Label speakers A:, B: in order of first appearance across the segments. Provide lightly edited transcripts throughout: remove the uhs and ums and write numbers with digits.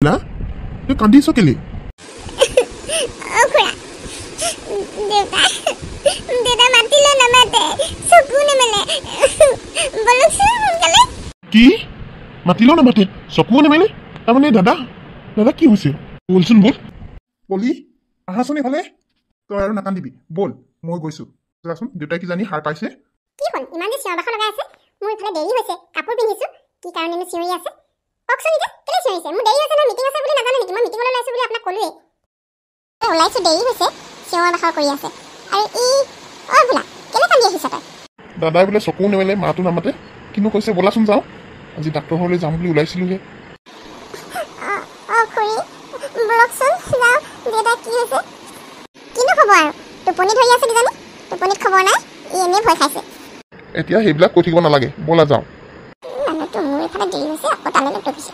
A: না তুই কান্দিছ কেলে কি মাতিলেও নামাতে চকুও নেমেলে তাৰমানে দাদা দাদা কি হৈছে বলচোন বল বলি আহাচোন এইফালে তই আৰু নাকান্দিবি বল মই গৈছো যাচোন দেউতাই কি জানি সাৰ পাইছে
B: কি হ'ল ইমান যে চিঞৰ বাখৰ লগাই আছে মোৰ ইফালে দেৰি হৈছে কাপোৰ পিন্ধিছো কি কাৰণেনো চিঞৰি আছে কওকচোন এতিয়া কেলে চিঞৰিছে মোৰ দেৰি হৈছে না মিটিং আছে বুলি নাজানে নেকি মই মিটিঙলৈ ওলাইছো বুলি আপোনাক ক'লোৱে ওলাইছো দেৰি হৈছে চিঞৰ বাখৰ কৰি আছে আৰু বোলা কেলে কান্দি আহিছ তই
A: দাদাই বোলে চকুও নেমেলে মাতো নামাতে কিন্তু কৈছে বলাচোন যাওঁ আজি ডাক্তৰ ঘৰলৈ যাম বুলি ওলাইছিলোহে
B: খুৰী বলকচোন যাওঁ দেউতা কি হৈছে কিনো খবৰ আৰু টোপনি ধৰি আছে কিজানি টোপনিত খবৰ নাই এনেই ভয় খাইছে
A: এতিয়া সেইবিলাক কৈ থাকিব নালাগে বলা যাওঁ
B: মানুহটো মোৰ এইফালে দেৰি হৈছে আকৌ তালৈ টপিছে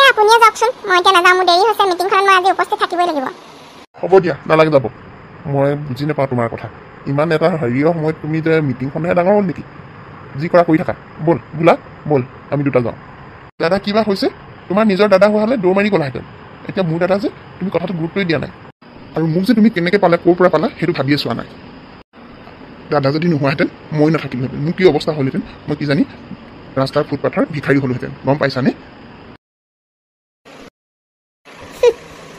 B: আপুনিয়ে যাওকচোন মই এতিয়া নাযাওঁ মোৰ দেৰি হৈছে মিটিংখনত মই আজি উপস্থিত থাকিবই লাগিব
A: হ'ব দিয়া নালাগে যাব মই বুজি নাপাওঁ তোমাৰ কথা ইমান এটা হেৰিয়ৰ সময়ত তুমি যে মিটিংখনহে ডাঙৰ হ'ল নেকি যি কৰা কৰি থাকা বল বোলা বল আমি দুটা যাওঁ দাদা কিবা হৈছে তোমাৰ নিজৰ দাদা হোৱা হ'লে দৌৰ মাৰি গ'লাহেঁতেন এতিয়া মোৰ দাদা যে তুমি কথাটো গুৰুত্বই দিয়া নাই আৰু মোক যে তুমি কেনেকৈ পালা ক'ৰ পৰা পালা সেইটো ভাবিয়ে চোৱা নাই দাদা যদি নোহোৱাহেঁতেন মই নাথাকিলোহেঁতেন মোৰ কি অৱস্থা হ'লহেঁতেন মই কি জানি ৰাস্তাৰ ফুটপাথৰ ভিখাৰী হ'লোহেঁতেন গম পাইছানে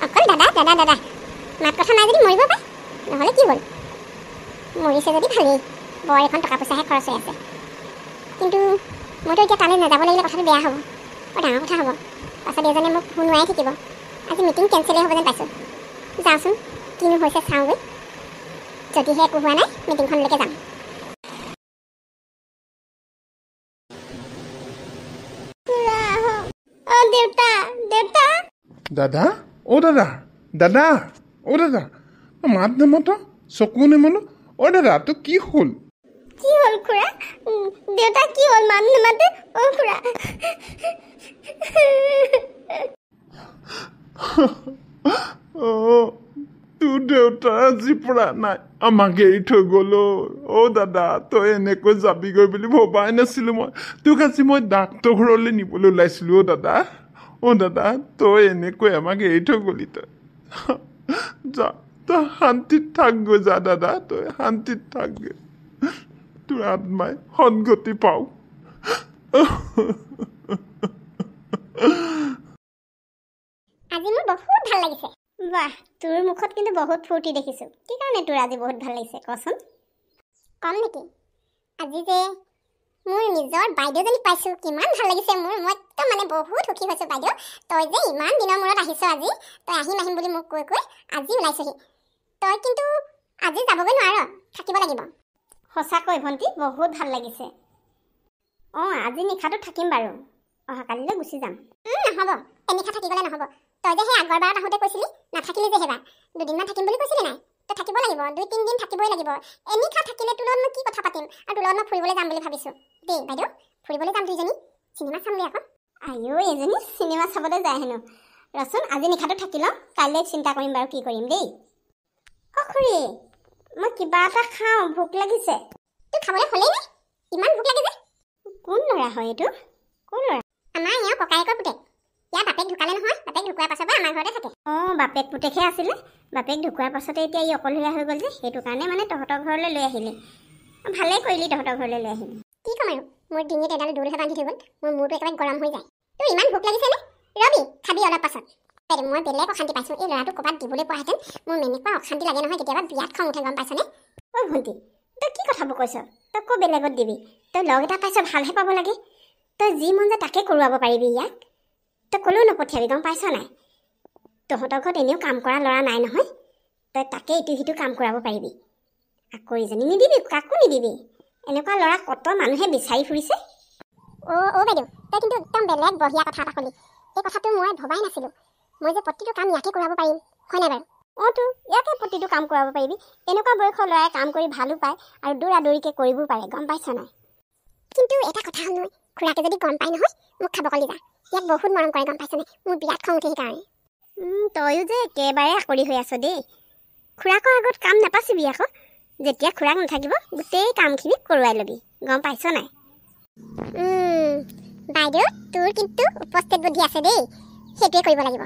B: অকল দাদা দাদা দাদা মাত কথা নাই যদি মৰিব পাৰে নহ'লে কি হ'ল মৰিছে যদি ভালেই বৰ এখন টকা পইচাহে খৰচ হৈ আছে কিন্তু মইতো এতিয়া তালৈ নাযাব লাগিলে কথাটো বেয়া হ'ব বৰ ডাঙৰ কথা হ'ব পাছত এজনে মোক শুনোৱাই থাকিব আজি মিটিং কেঞ্চেলেই হ'ব যেন পাইছোঁ যাওঁচোন কিনো হৈছে চাওঁগৈ যদিহে একো হোৱা নাই মিটিংখনলৈকে যাম দেউতা দেউতা
A: দাদা অ' দাদা দাদা অ' দাদা মাত নেমাত চকু নেমালো অ' দাদা তোৰ কি হ'ল
B: কি হ'ল খুৰা দেউতা কি হ'ল মাত নেমাতে অ' খুৰা
A: তোৰ দেউতা আজি পৰা নাই আমাক এৰি থৈ গ'ল অ' দাদা তই এনেকৈ যাবিগৈ বুলি ভবাই নাছিলোঁ মই তোক আজি মই ডাক্তৰ ঘৰলৈ নিবলৈ ওলাইছিলোঁ অ' দাদা তই এনেকৈ আমাক এৰি থৈ গ'লি তই যা তই শান্তিত থাকগৈ যা দাদা তই শান্তিত থাকগৈ তোৰ আত্মাই সদগতি পাওঁ
B: আজি মোৰ বহুত ভাল লাগিছে বাহ তোৰ মুখত কিন্তু বহুত ফূৰ্তি দেখিছোঁ কি কাৰণে তোৰ আজি বহুত ভাল লাগিছে কচোন কম নেকি আজি যে মোৰ নিজৰ বাইদেউজনীক পাইছোঁ কিমান ভাল লাগিছে মোৰ মই একদম মানে বহুত সুখী হৈছোঁ বাইদেউ তই যে ইমান দিনৰ মূৰত আহিছ আজি তই আহিম বুলি মোক কৈ আজি ওলাইছহি তই কিন্তু আজি যাবগৈ নোৱাৰ থাকিব লাগিব সঁচাকৈ ভণ্টি বহুত ভাল লাগিছে আজি নিশাটো থাকিম বাৰু অহাকালিলৈ গুচি যাম নহ'ব এনিশা থাকিবলৈ নহ'ব তই যে সেই আগৰবাৰত আহোঁতে কৈছিলি নাথাকিলি যে সেইবাৰ দুদিনমান থাকিম বুলি কৈছিলি নাই তই থাকিব লাগিব 2-3 দিন থাকিবই লাগিব এনিশা থাকিলে তোৰ লগত মই কি কথা পাতিম আৰু তোৰ লগত মই ফুৰিবলৈ যাম বুলি ভাবিছোঁ দেই বাইদেউ ফুৰিবলৈ যাম দুইজনী চিনেমা চামগৈ আকৌ আইঅ এজনী চিনেমা চাবলৈ যায় হেনো ৰচোন আজি নিশাটো থাকি লওঁ কাইলৈ চিন্তা কৰিম বাৰু কি কৰিম দেই খুৰী মই কিবা এটা খাওঁ ভোক লাগিছে তোৰ খাবলৈ হ'লেই নে ইমান ভোক লাগে যে কোন ল'ৰা হয় এইটো কোন ল'ৰা আমাৰ ইয়াৰ ককায়েকৰ পুতেক ইয়াৰ বাপেক ঢুকালে নহয় বাপেক ঢুকোৱাৰ পাছৰ পৰা আমাৰ ঘৰতে থাকে বাপেক পুতেকহে আছিলে বাপেক ঢুকোৱাৰ পাছতে এতিয়া ই অকলশৰীয়া হৈ গ'ল যে সেইটো কাৰণে মানে তহঁতৰ ঘৰলৈ লৈ আহিলে ভালেই কৰিলি তহঁতৰ ঘৰলৈ লৈ আহিলি কি ক'ম আৰু মোৰ ডিঙিত এডাল দৌৰহে বান্ধি থৈ গ'ল মোৰ মূৰটো একেবাৰে গৰম হৈ যায় তোৰ ইমান ভোক লাগিছেনে ৰবি খাবি অলপ পাছত মই বেলেগ অশান্তি পাইছোঁ এই ল'ৰাটো ক'ৰবাত দিবলৈ পোৱাহেঁতেন মোৰ এনেকুৱা অশান্তি লাগে নহয় কেতিয়াবা বিয়াত খং উঠে গম পাইছনে ভণ্টি তই কি কথাবোৰ কৈছ তই ক'ৰ বেলেগত দিবি তই লগ এটা পাইছ ভালহে পাব লাগে তই যি মন যায় তাকে কৰোৱাব পাৰিবি ইয়াক তই ক'লেও নপঠিয়াবি গম পাইছ নাই তহঁতৰ ঘৰত এনেও কাম কৰা ল'ৰা নাই নহয় তই তাকে ইটো সিটো কাম কৰাব পাৰিবি আকৌ ইজনী নিদিবি কাকো নিদিবি এনেকুৱা ল'ৰা কত মানুহে বিচাৰি ফুৰিছে বাইদেউ তই কিন্তু একদম বেলেগ বঢ়িয়া কথা এটা ক'লি এই কথাটো মই ভবাই নাছিলোঁ মই যে প্ৰতিটো কাম ইয়াকে কৰাব পাৰিম হয় নাই বাৰু তো ইয়াকে প্ৰতিটো কাম কৰাব পাৰিবি এনেকুৱা বয়সৰ ল'ৰাই কাম কৰি ভালো পায় আৰু দৌৰা দৌৰিকৈ কৰিবও পাৰে গম পাইছ নাই কিন্তু এটা কথা হ'ল নহয় খুৰাকে যদি গম পাই নহয় মোক খাব কলি যা ইয়াক বহুত মৰম কৰে গম পাইছনে মোৰ বিৰাট খং উঠে সেইকাৰণে তয়ো যে একেবাৰে আকৰি হৈ আছ দেই খুৰাকৰ আগত কাম নাপাচিবি আকৌ যেতিয়া খুৰাক নাথাকিব গোটেই কামখিনি কৰোৱাই ল'বি গম পাইছ নাই বাইদেউ তোৰ কিন্তু উপস্থিত বুদ্ধি আছে দেই সেইটোৱে কৰিব লাগিব।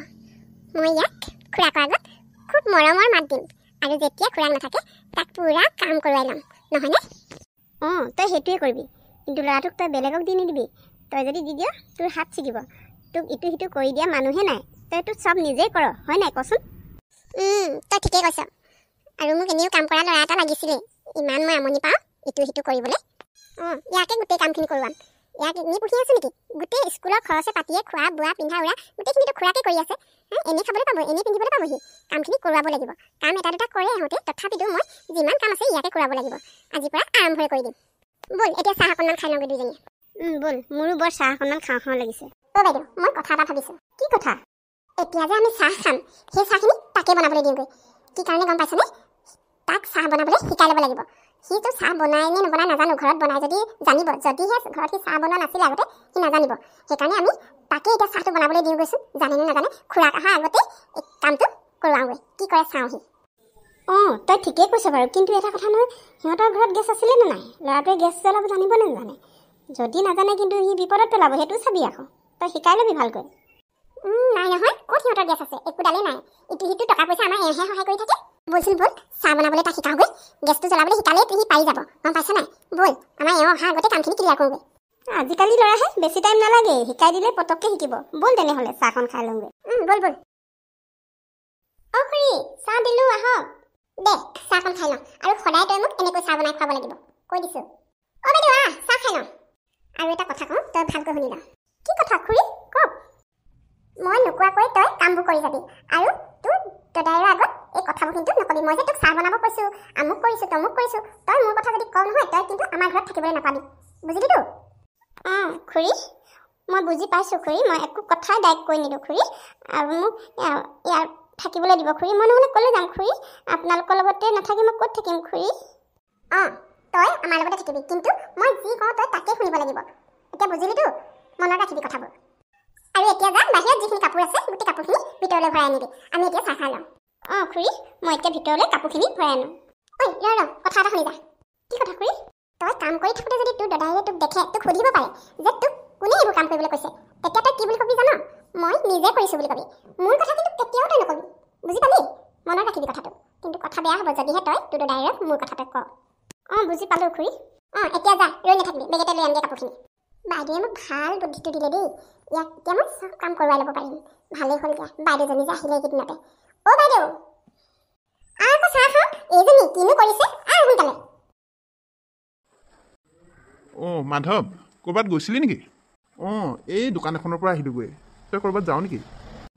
B: মই ইয়াক খুৰাকৰ আগত খুব মৰমৰ মাত দিম আৰু যেতিয়া খুৰাক নাথাকে তাক পুৰা কাম কৰোৱাই ল'ম, নহয়নে? অঁ, তই সেইটোৱে কৰিবি, কিন্তু ল'ৰাটোক তই বেলেগক দি নিদিবি। তই যদি দি দিয় তোৰ হাত ছিগিব। তোক ইটো সিটো কৰি দিয়া মানুহে নাই, তইতো চব নিজেই কৰ, হয় নাই কচোন? তই ঠিকেই কৈছ। আৰু মোক এনেও কাম কৰা ল'ৰা এটা লাগিছিলেই। ইমান মই আমনি পাওঁ ইটো সিটো কৰিবলৈ। ইয়াকে গোটেই কামখিনি কৰোৱাম। ইয়াক এনেই পুহি আছো নেকি? গোটেই স্কুলৰ খৰচে পাতিয়ে খোৱা বোৱা পিন্ধা উৰা গোটেইখিনিতো খুৰাকে কৰি আছে। এনেই খাবলৈ পাব, এনেই পিন্ধিবলৈ পাবহি। কামখিনি কৰোৱাব লাগিব। কাম এটা দুটা কৰে আহোঁতে, তথাপিতো মই যিমান কাম আছে ইয়াকে কৰাব লাগিব। আজিৰ পৰা আৰম্ভই কৰি দিম। ব'ল এতিয়া চাহ অকণমান খাই লওঁগৈ দুইজনীয়ে। ব'ল, মোৰো বৰ চাহ অকণমান খাওঁ খাওঁ লাগিছে। বাইদেউ, মই কথা এটা ভাবিছোঁ। কি কথা? এতিয়া যে আমি চাহ খাম, সেই চাহখিনি তাকে বনাবলৈ দিওঁগৈ। কি কাৰণে গম পাইছনে? তাক চাহ বনাবলৈ শিকাই ল'ব লাগিব। সিটো চাহ বনাই নে নবনাই নাজানো, ঘৰত বনাই যদি জানিব, যদিহে ঘৰত সি চাহ বনোৱা নাছিলে আগতে, সি নাজানিব। সেইকাৰণে আমি তাকে এতিয়া চাহটো বনাবলৈ দিওঁ গৈছোঁ। জানে নে নাজানে, খুৰাক অহাৰ আগতে এই কামটো কৰোৱাওঁগৈ। কি কৰে চাওঁহি। তই ঠিকেই কৈছ বাৰু, কিন্তু এটা কথা নহয়, সিহঁতৰ ঘৰত গেছ আছিলে নে নাই? ল'ৰাটোৱে গেছ জ্বলাব জানিব নে নাজানে? যদি নাজানে কিন্তু সি বিপদত পেলাব, সেইটো চাবি আকৌ। তই শিকাই ল'বি ভালকৈ। নাই নহয়, ক'ত সিহঁতৰ গেছ আছে? একোডালেই নাই। ইটো সিটো টকা পইচা আমাৰ এওঁহে সহায় কৰি থাকে। বলচোন ব'ল, চাহ বনাবলৈ তাক শিকাওঁগৈ। গেছটো জ্বলাবলৈ শিকালেই সি পাৰি যাব, গম পাইছ নাই? ব'ল, আমাৰ এওঁ অহাৰ আগতে কামখিনি ক্লিয়াৰ কৰোঁগৈ। আজিকালি ল'ৰাহে, বেছি টাইম নালাগে, শিকাই দিলে পটককৈ শিকিব। ব'ল তেনেহ'লে চাহখন খাই লওঁগৈ। ব'ল ব'ল। খুৰী, চাহ দিলোঁ, আহক। দে, চাহখন খাই লওঁ। আৰু সদায় তই মোক এনেকৈ চাহ বনাই খুৱাব লাগিব, কৈ দিছোঁ। বাইদেউ চাহ খাই লওঁ। আৰু এটা কথা কওঁ, তই ভালকৈ শুনি ল। কি কথা খুৰী? কওক। মই নোকোৱাকৈ তই কামবোৰ কৰি যাবি, আৰু তোৰ দদাইৰ আগত এই কথাবোৰ কিন্তু নকবি। মই যে তোক চাহ বনাব কৈছোঁ, আমুক কৰিছোঁ, তমুক কৰিছোঁ, তই মোৰ কথা যদি কওঁ নহয়, তই কিন্তু আমাৰ ঘৰত থাকিবলৈ নাপাবি, বুজিলিতো? খুৰী, মই বুজি পাইছোঁ খুৰী। মই একো কথাই ডাইৰেক্ট কৈ নিদিওঁ খুৰী। আৰু মোক ইয়াৰ থাকিবলৈ দিব খুৰী। মই নহ'লে ক'লৈ যাম খুৰী? আপোনালোকৰ লগতে নাথাকি মই ক'ত থাকিম খুৰী? তই আমাৰ লগতে থাকিবি, কিন্তু মই যি কওঁ তই তাকে শুনিব লাগিব। এতিয়া বুজিলিতো? মনত ৰাখিবি কথাবোৰ। আৰু এতিয়া যা, বাহিৰত যিখিনি কাপোৰ আছে গোটেই কাপোৰখিনি ভিতৰলৈ ভৰাই আনিবি। আমি এতিয়া চাহ খাই লওঁ। খুৰী, মই এতিয়া ভিতৰলৈ কাপোৰখিনি ভৰাই আনো। ৰ, কথা এটা শুনি যা। কি কথা খুৰী? তই কাম কৰি থাকোঁতে যদি তোৰ দদাইৰে তোক দেখে, তোক সুধিব পাৰে যে তোক কোনে এইবোৰ কাম কৰিবলৈ কৈছে, তেতিয়া তই কি বুলি কবি জান? মই নিজে কৰিছোঁ বুলি কবি। মোৰ কথা কিন্তু কেতিয়াও তই নকবি, বুজি পালি? মনত ৰাখিবি কথাটো। কিন্তু কথা বেয়া হ'ব যদিহে তই তোৰ দদাইৰে মোৰ কথাটো ক। বুজি পালোঁ খুৰী। এতিয়া যা, ৰৈ নাথাকিবি, বেগেতে লৈ আনগে কাপোৰখিনি। বাইদেৱে মোক ভাল বুদ্ধিটো দিলে দেই। ইয়াক এতিয়া মই চব কাম কৰোৱাই ল'ব পাৰিম। ভালেই হ'ল দিয়া, বাইদেউজনী যে আহিলে এইকেইদিনতে। বাইদেউ, আকৌ চাহ খাওঁ। এইজনী কিনো কৰিছে, সোনকালে।
A: মাধৱ, ক'ৰবাত গৈছিলি নেকি? এই দোকান এখনৰ পৰা আহিলোগৈ। তই ক'ৰবাত যাওঁ নেকি?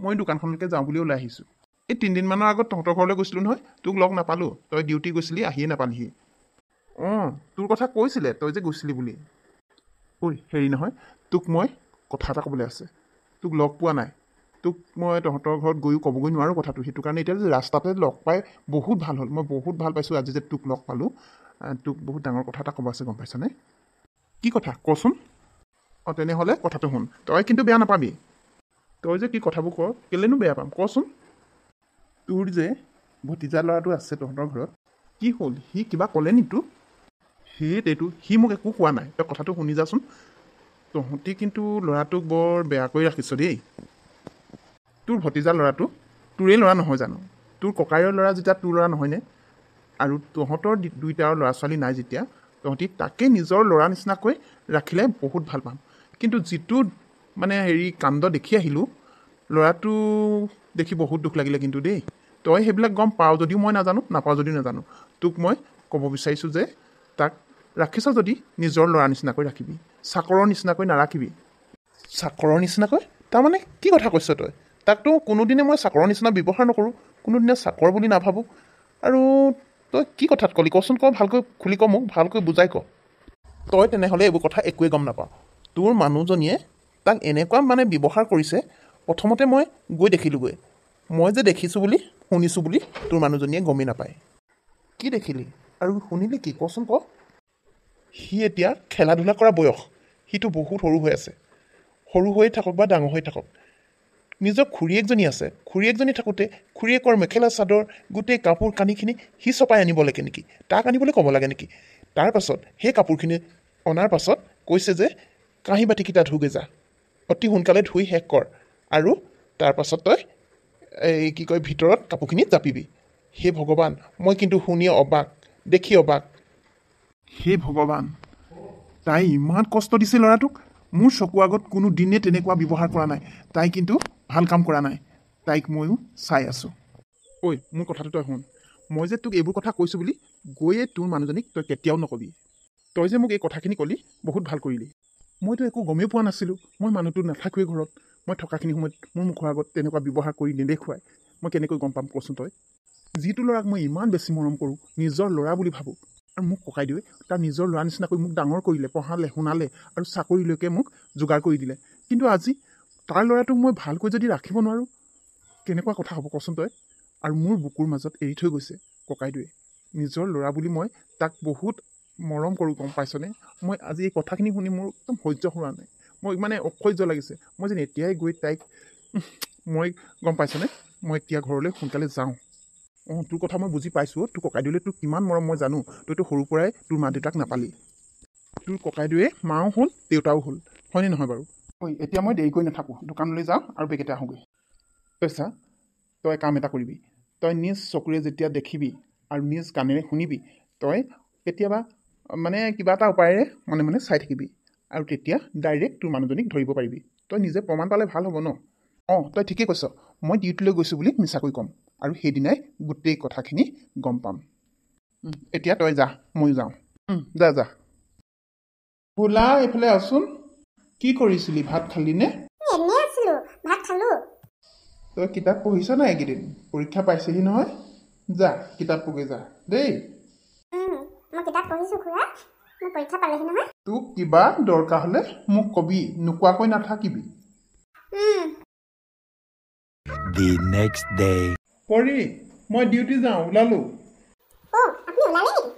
A: মই দোকানখনলৈকে যাওঁ বুলি ওলাই আহিছোঁ। এই 3 দিনমানৰ আগত তহঁতৰ ঘৰলৈ গৈছিলোঁ নহয়, তোক লগ নাপালোঁ। তই ডিউটি গৈছিলি, আহিয়ে নাপালিহি। তোৰ কথা কৈছিলে, তই যে গৈছিলি বুলি। হেৰি নহয়, তোক মই কথা এটা ক'বলৈ আছে। তোক লগ পোৱা নাই। তোক মই তহঁতৰ ঘৰত গৈও ক'বগৈ নোৱাৰোঁ কথাটো। সেইটো কাৰণে এতিয়া যে ৰাস্তাতে লগ পাই বহুত ভাল হ'ল। মই বহুত ভাল পাইছোঁ আজি যে তোক লগ পালোঁ। তোক বহুত ডাঙৰ কথা এটা ক'ব আছে, গম পাইছনে? কি কথা কচোন? তেনেহ'লে কথাটো শুন। তই কিন্তু বেয়া নাপাবি। তই যে কি কথাবোৰ ক, কেলেনো বেয়া পাম, কচোন? তোৰ যে ভতিজা ল'ৰাটো আছে তহঁতৰ ঘৰত, কি হ'ল? সি কিবা ক'লে নি তোক? সেইটোৱেতো, সি মোক একো কোৱা নাই। তই কথাটো শুনি যাচোন। তহঁতি কিন্তু ল'ৰাটোক বৰ বেয়াকৈ ৰাখিছ দেই। তোৰ ভতিজা ল'ৰাটো তোৰেই ল'ৰা নহয় জানো? তোৰ ককাইৰ ল'ৰা যেতিয়া তোৰ ল'ৰা নহয়নে? আৰু তহঁতৰ দুইটাৰ ল'ৰা ছোৱালী নাই যেতিয়া, তহঁতি তাকে নিজৰ ল'ৰা নিচিনাকৈ ৰাখিলে বহুত ভাল পাম। কিন্তু যিটো কাণ্ড দেখি আহিলোঁ, ল'ৰাটো দেখি বহুত দুখ লাগিলে কিন্তু দেই। তই সেইবিলাক গম পাওঁ যদিও মই নাপাওঁ যদিও নাজানো। তোক মই ক'ব বিচাৰিছোঁ যে তাক ৰাখিছ যদি নিজৰ ল'ৰা নিচিনাকৈ ৰাখিবি, চাকৰৰ নিচিনাকৈ নাৰাখিবি। চাকৰৰ নিচিনাকৈ? তাৰমানে কি কথা কৈছ তই? তাকতো কোনোদিনে মই চাকৰৰ নিচিনা ব্যৱহাৰ নকৰোঁ, কোনোদিনে চাকৰ বুলি নাভাবোঁ। আৰু তই কি কথাত ক'লি কচোন? ক, ভালকৈ খুলি ক, মোক ভালকৈ বুজাই ক। তই তেনেহ'লে এইবোৰ কথা একোৱেই গম নাপাওঁ। তোৰ মানুহজনীয়ে তাক এনেকুৱা ব্যৱহাৰ কৰিছে। প্ৰথমতে মই গৈ দেখিলোঁগৈ। মই যে দেখিছোঁ বুলি শুনিছোঁ বুলি তোৰ মানুহজনীয়ে গমেই নাপায়। কি দেখিলি আৰু শুনিলি কি, কচোন ক? সি এতিয়া খেলা ধূলা কৰা বয়স, সিটো বহুত সৰু হৈ আছে। সৰু হৈ থাকক বা ডাঙৰ হৈ থাকক, নিজৰ খুৰীয়েকজনী আছে। খুৰীয়েকজনী থাকোঁতে খুৰীয়েকৰ মেখেলা চাদৰ গোটেই কাপোৰ কানিখিনি সি চপাই আনিব লাগে নেকি? তাক আনিবলৈ ক'ব লাগে নেকি? তাৰপাছত সেই কাপোৰখিনি অনাৰ পাছত কৈছে যে কাঁহী বাতিকেইটা ধুগৈ যা, অতি সোনকালে ধুই শেষ কৰ, আৰু তাৰ পাছত তই এই কি কয় ভিতৰত কাপোৰখিনি জাপিবি। হে ভগৱান, মই কিন্তু শুনি অবাক, দেখি অবাক। হে ভগৱান, তাই ইমান কষ্ট দিছে ল'ৰাটোক। মোৰ চকু আগত কোনো দিনে তেনেকুৱা ব্যৱহাৰ কৰা নাই। তাই কিন্তু ভাল কাম কৰা নাই। তাইক ময়ো চাই আছোঁ। ঐ, মোৰ কথাটো তই শুন। মই যে তোক এইবোৰ কথা কৈছোঁ বুলি গৈয়ে তোৰ মানুহজনীক তই কেতিয়াও নকবি। তই যে মোক এই কথাখিনি ক'লি, বহুত ভাল কৰিলি। মইতো একো গমেই পোৱা নাছিলোঁ। মই মানুহটো নাথাকোৱেই ঘৰত। মই থকাখিনি সময়ত মোৰ মুখৰ আগত তেনেকুৱা ব্যৱহাৰ কৰি নেদেখুৱাই মই কেনেকৈ গম পাম কচোন তই? যিটো ল'ৰাক মই ইমান বেছি মৰম কৰোঁ, নিজৰ ল'ৰা বুলি ভাবোঁ, আৰু মোক ককাইদেৱে তাৰ নিজৰ ল'ৰা নিচিনাকৈ মোক ডাঙৰ কৰিলে, পঢ়ালে, শুনালে আৰু চাকৰিলৈকে মোক যোগাৰ কৰি দিলে। কিন্তু আজি তাৰ ল'ৰাটোক মই ভালকৈ যদি ৰাখিব নোৱাৰোঁ, কেনেকুৱা কথা হ'ব কচোন তই? আৰু মোৰ বুকুৰ মাজত এৰি থৈ গৈছে ককাইদেৱে। নিজৰ ল'ৰা বুলি মই তাক বহুত মৰম কৰোঁ, গম পাইছনে? মই আজি এই কথাখিনি শুনি মোৰ একদম সহ্য হোৱা নাই। মই মানে অসহ্য লাগিছে। মই যেন এতিয়াই গৈ তাইক মই গম পাইছনে? মই এতিয়া ঘৰলৈ সোনকালে যাওঁ। অঁ, তোৰ কথা মই বুজি পাইছোঁ। তোৰ ককাইদেউলৈ তোৰ কিমান মৰম মই জানো। তইতো সৰুৰ পৰাই তোৰ মা দেউতাক নাপালি। তোৰ ককাইদেৱে মাও হ'ল, দেউতাও হ'ল, হয়নে নহয় বাৰু? ঐ, এতিয়া মই দেৰি কৰি নাথাকোঁ, দোকানলৈ যাওঁ আৰু বেগেটা আহোঁগৈ। তই চা, তই কাম এটা কৰিবি। তই নিজ চকুৰে যেতিয়া দেখিবি আৰু নিজ কাণেৰে শুনিবি, তই কেতিয়াবা মানে কিবা এটা উপায়েৰে মনে মনে চাই থাকিবি, আৰু তেতিয়া ডাইৰেক্ট তোৰ মানুহজনীক ধৰিব পাৰিবি। তই নিজে প্ৰমাণ পালে ভাল হ'ব ন? অঁ, তই ঠিকেই কৈছ। মই ডিউটিলৈ গৈছোঁ বুলি মিছাকৈ ক'ম, আৰু সেইদিনাই গোটেই কথাখিনি গম পাম। এতিয়া তই যা, ময়ো যাওঁ। যা যা। বোলা, এইফালে আছোন। কি কৰিছিলি? ভাত খালিনে?
B: এনেই আছিলোঁ, ভাত খালোঁ।
A: তই কিতাপ পঢ়িছ নাই এইকেইদিন? পৰীক্ষা পাইছেহি নহয়। যা, কিতাপ পঢ়ি যা দেই।
B: মই কিতাপ পঢ়িছোঁ খুৰা, মোৰ পৰীক্ষা পালেহি নহয়।
A: তোক কিবা দৰকাৰ হ'লে মোক কবি, নোকোৱাকৈ নাথাকিবি।
C: The next day.
A: পৰি, মই ডিউটি যাওঁ, ওলালোঁ।
B: অ', আপুনি ওলালে নেকি?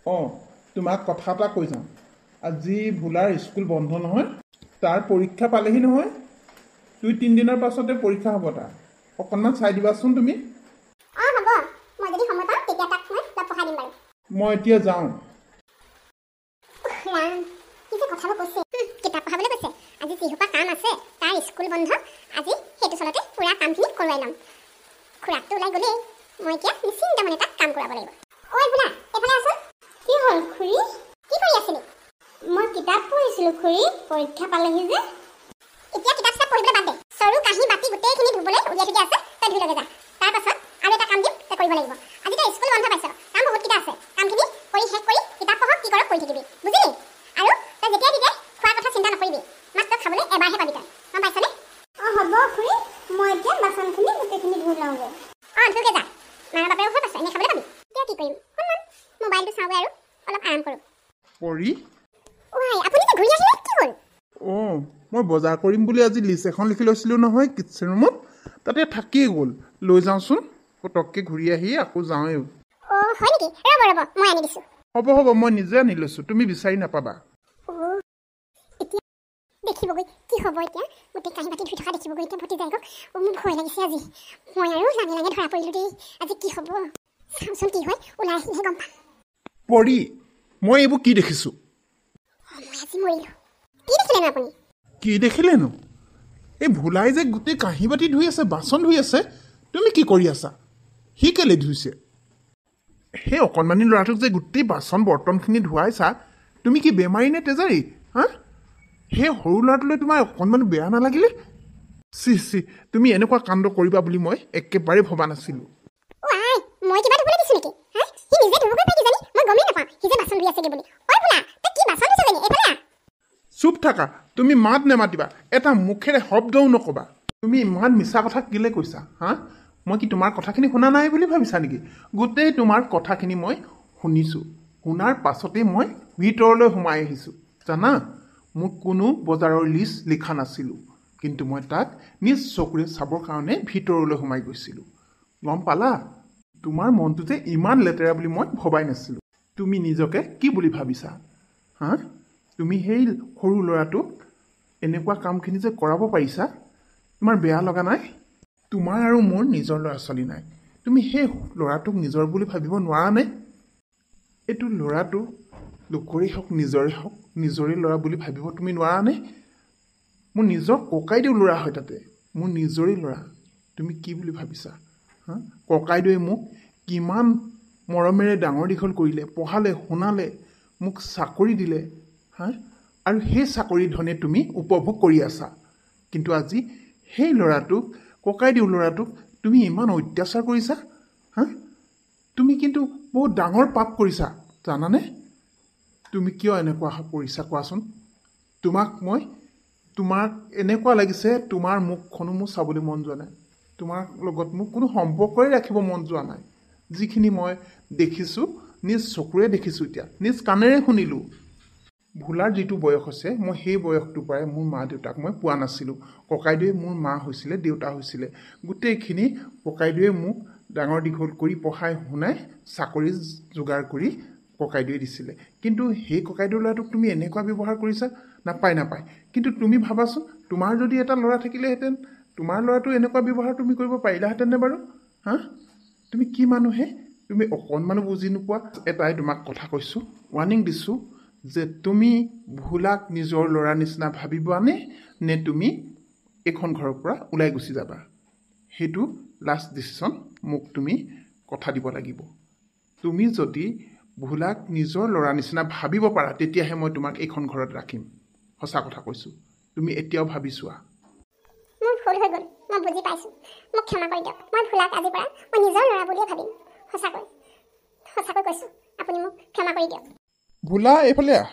A: অঁ, তোমাক কথা এটা কৈ যাওঁ। আজি ভোলাৰ স্কুল বন্ধ নহয়, তাৰ পৰীক্ষা পালেহি নহয়। 2-3 দিনৰ পাছতে পৰীক্ষা হ'ব তাৰ। অকণমান চাই দিবাচোন তুমি।
B: অঁ, হ'ব। মই যদি সময় পাওঁ তেতিয়া তাক মই পঢ়াই দিম বাৰু।
A: মই এতিয়া যাওঁ।
B: ৰাম, কি যে কথাবোৰ কৈছে। কিতাপ পঢ়াবলৈ কৈছে। আজি যিসোপা কাম আছে, তাৰ স্কুল বন্ধ। আজি সেইটো চলতে পুৰা কামখিনি কৰোৱাই ল'ম। খুৰাকটো ওলাই গ'লেই, মই এতিয়া নিশ্চিন্ত মনে তাক কাম কৰাব লাগিব। ঐ ভোলা, এইফালে আছোন। কি হ'ল খুৰী? কি কৰি আছিলি? মই কিতাপ পঢ়িছিলোঁ খুৰী, পৰীক্ষা পালেহি যে। এতিয়া কিতাপ চিতাপ পঢ়িবলৈ বাদ দে। চৰু, কাঁহী, বাতি গোটেইখিনি ধুবলৈ উলিয়াই থৈ দিয়া আছে, তই ধুই লগে যা। তাৰ পাছত আৰু এটা কাম দিম, তই কৰিব লাগিব। আজি তই স্কুল বন্ধ পাইছ, কাম বহুতকেইটা আছে। কামখিনি কৰি শেষ কৰি কিতাপ পঢ়ক, কি কৰক কৰি থাকিবি, বুজিলি? আৰু তই যেতিয়াই তেতিয়াই খোৱাৰ কথা চিন্তা নকৰিবি। মাত্ৰ খাবলৈ এবাৰহে পাবি তই, গম পাইছনে? অঁ, হ'ব খুৰী। মই এতিয়া বাচনখিনি গোটেইখিনি ধুই লওঁগৈ। অঁ, ধুগে যা। মাৰ বাপেৰ ঘৰত আছে, এনেই খাবলৈ পাবি। এতিয়া কি কৰিম, শুনমান মোবাইলটো চাওঁগৈ আৰু অলপ আৰাম কৰোঁ।
A: পৰি,
B: ঐ, আপুনি যে ঘূৰি আহিলে, কি হ'ল?
A: অঁ, মই বজাৰ কৰিম বুলি আজি লিষ্ট এখন লিখি লৈছিলোঁ নহয় কিটচেন ৰুমত, তাতে থাকিয়ে গ'ল। লৈ যাওঁচোন, পটককৈ ঘূৰি আহি আকৌ যাওঁৱেই।
B: অঁ, হয় নেকি? ৰ'ব, মই আনি দিছোঁ।
A: হ'ব, মই নিজে আনি লৈছোঁ, তুমি বিচাৰি নাপাবা।
B: এতিয়া দেখিবগৈ কি হ'ব। এতিয়া গোটেই কাঁহী বাতি ধুই থকা দেখিবগৈ এতিয়া ভতিজাকক। মোৰ ভয় লাগিছে আজি। মই আৰু লাঙে লাঙে ধৰা পৰিলোঁ দেই। আজি কি হ'ব চাওঁচোন, কি হয়, ওলাই আহিলেহে গম পাম।
A: পৰি, মই এইবোৰ কি দেখিছোঁ?
B: মই আজি মৰিলোঁ। কি দেখিলেনো আপুনি?
A: কি দেখিলেনো? এই ভোলাই যে গোটেই কাঁহী বাতি ধুই আছে, বাচন ধুই আছে, তুমি কি কৰি আছা? সি কেলৈ ধুইছে? সেই অকণমানি ল'ৰাটোক যে গোটেই বাচন বৰ্তনখিনি ধুৱাইছা, তুমি কি বেমাৰী নে তেজাৰী? হা? সেই সৰু ল'ৰাটোলৈ তোমাৰ অকণমান বেয়া নালাগিলে? চি, তুমি এনেকুৱা কাণ্ড কৰিবা বুলি মই একেবাৰে ভবা নাছিলোঁ।
B: মই কিবা ধুবলৈ দিছোঁ নেকি? হা? সি নিজে ধুবগৈ পাই কিজানি, মই গমেই নাপাওঁ সি যে বাচন ধুই আছেগৈ বুলি। ঐ ভোলা, তই কি বাচন ধুইছ জানি? এইফালে আহ।
A: চুপ থাকা, তুমি মাত নেমাতিবা, এটা মুখেৰে শব্দও নকবা। তুমি ইমান মিছা কথা কেলৈ কৈছা? হা? মই কি তোমাৰ কথাখিনি শুনা নাই বুলি ভাবিছা নেকি? গোটেই তোমাৰ কথাখিনি মই শুনিছোঁ। শুনাৰ পাছতেই মই ভিতৰলৈ সোমাই আহিছোঁ। জানা, মোক কোনো বজাৰৰ লিষ্ট লিখা নাছিলোঁ, কিন্তু মই তাক নিজ চকুৰে চাবৰ কাৰণে ভিতৰলৈ সোমাই গৈছিলোঁ। গম পালা? তোমাৰ মনটো যে ইমান লেতেৰা বুলি মই ভবাই নাছিলোঁ। তুমি নিজকে কি বুলি ভাবিছা? হা? তুমি সেই সৰু ল'ৰাটোক এনেকুৱা কামখিনি যে কৰাব পাৰিছা, তোমাৰ বেয়া লগা নাই? তোমাৰ আৰু মোৰ নিজৰ ল'ৰা ছোৱালী নাই, তুমি সেই ল'ৰাটোক নিজৰ বুলি ভাবিব নোৱাৰানে? এইটো ল'ৰাটো লোকৰেই হওক নিজৰে ল'ৰা বুলি ভাবিব তুমি নোৱাৰানে? মোৰ নিজৰ ককাইদেউ ল'ৰা হয় তাতে।
D: মোৰ নিজৰে ল'ৰা তুমি কি বুলি ভাবিছা হা ককাইদেৱে মোক কিমান মৰমেৰে ডাঙৰ দীঘল কৰিলে পঢ়ালে শুনালে মোক চাকৰি দিলে হা আৰু সেই চাকৰি ধনে তুমি উপভোগ কৰি আছা কিন্তু আজি সেই ল'ৰাটোক ককাইদেউ ল'ৰাটোক তুমি ইমান অত্যাচাৰ কৰিছা হা তুমি কিন্তু বহুত ডাঙৰ পাপ কৰিছা জানানে তুমি কিয় এনেকুৱা কৰিছা কোৱাচোন তোমাক এনেকুৱা লাগিছে তোমাৰ মুখখনো মোৰ চাবলৈ মন যোৱা নাই তোমাৰ লগত মোক কোনো সম্পৰ্কই ৰাখিব মন যোৱা নাই যিখিনি মই দেখিছোঁ নিজ চকুৰে দেখিছোঁ এতিয়া নিজ কাণেৰে শুনিলোঁ ভোলাৰ যিটো বয়স হৈছে মই সেই বয়সটোৰ পৰাই মোৰ মা দেউতাক মই পোৱা নাছিলোঁ ককাইদেৱে মোৰ মা হৈছিলে দেউতা হৈছিলে গোটেইখিনি ককাইদেৱে মোক ডাঙৰ দীঘল কৰি পঢ়াই শুনাই চাকৰি যোগাৰ কৰি ককাইদেৱে দিছিলে কিন্তু সেই ককাইদেউৰ ল'ৰাটোক তুমি এনেকুৱা ব্যৱহাৰ কৰিছা নাপায় কিন্তু তুমি ভাবাচোন তোমাৰ যদি এটা ল'ৰা থাকিলেহেঁতেন তোমাৰ ল'ৰাটো এনেকুৱা ব্যৱহাৰ তুমি কৰিব পাৰিলাহেঁতেননে বাৰু হা তুমি কি মানুহে তুমি অকণমানো বুজি নোপোৱা এটাই তোমাক কথা কৈছোঁ ৱাৰ্ণিং দিছোঁ যে তুমি ভোলাক নিজৰ ল'ৰা নিচিনা ভাবিবানে নে তুমি এইখন ঘৰৰ পৰা ওলাই গুচি যাবা সেইটো লাষ্ট ডিচিশ্যন মোক তুমি কথা দিব লাগিব তুমি যদি ভোলাক নিজৰ ল'ৰা নিচিনা ভাবিব পাৰা তেতিয়াহে মই তোমাক এইখন ঘৰত ৰাখিম সঁচা কথা কৈছোঁ তুমি এতিয়াও ভাবি চোৱা
B: মোৰ ভুল হৈ গ'ল মই বুজি পাইছোঁ মোক ক্ষমা কৰি দিয়ক মই ভোলাক আজিৰ পৰা মই নিজৰ ল'ৰা বুলিয়ে ভাবিম সঁচাকৈ কৈছোঁ আপুনি মোক ক্ষমা কৰি দিয়ক
D: ভোলা এইফালে আহ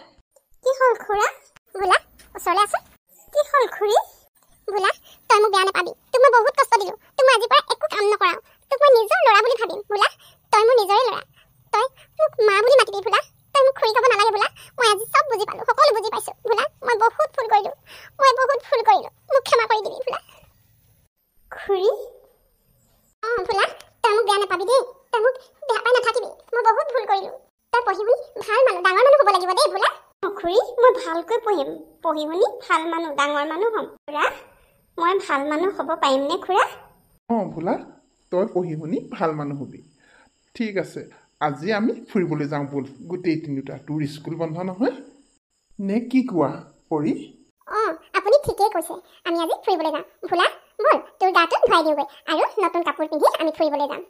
B: কি হ'ল খুৰা ভোলা ওচৰলৈ আছোন কি হ'ল খুৰী ভোলা তই মোক বেয়া নাপাবি তোক মই বহুত কষ্ট দিলোঁ তোক মই আজিৰ পৰা একো কাম নকৰাওঁ তোক মই নিজৰ ল'ৰা বুলি ভাবিম ভোলা তই মোৰ নিজৰে ল'ৰা তই মোক মা বুলি মাতিবি ভোলা তই মোক খুৰী ক'ব নালাগে ভোলা মই আজি চব বুজি পালোঁ সকলো বুজি পাইছোঁ ভোলা মই বহুত ভুল কৰিলোঁ মোক ক্ষমা কৰি দিবি ভোলা খুৰী অঁ ভোলা তই মোক বেয়া নাপাবি দেই তই মোক বেয়া পাই নাথাকিবি মই বহুত ভুল কৰিলোঁ তই পঢ়ি শুনি ভাল মানুহ ডাঙৰ মানুহ হ'ব লাগিব দেই ভোলা খুৰী মই ভালকৈ পঢ়ি শুনি ভাল মানুহ ডাঙৰ মানুহ হ'ম খুৰা মই ভাল মানুহ হ'ব পাৰিমনে খুৰা
D: অঁ ভোলা তই পঢ়ি শুনি ভাল মানুহ হ'বি ঠিক আছে আজি আমি ফুৰিবলৈ যাওঁ ব'ল গোটেই তিনিওটা তোৰ স্কুল বন্ধ নহয় নে কি কোৱা পৰি
B: অঁ আপুনি ঠিকেই কৈছে আমি আজি ফুৰিবলৈ যাম ভোলা ব'ল তোৰ গাটো ধুৱাই দিওঁগৈ আৰু নতুন কাপোৰ পিন্ধি আমি ফুৰিবলৈ যাম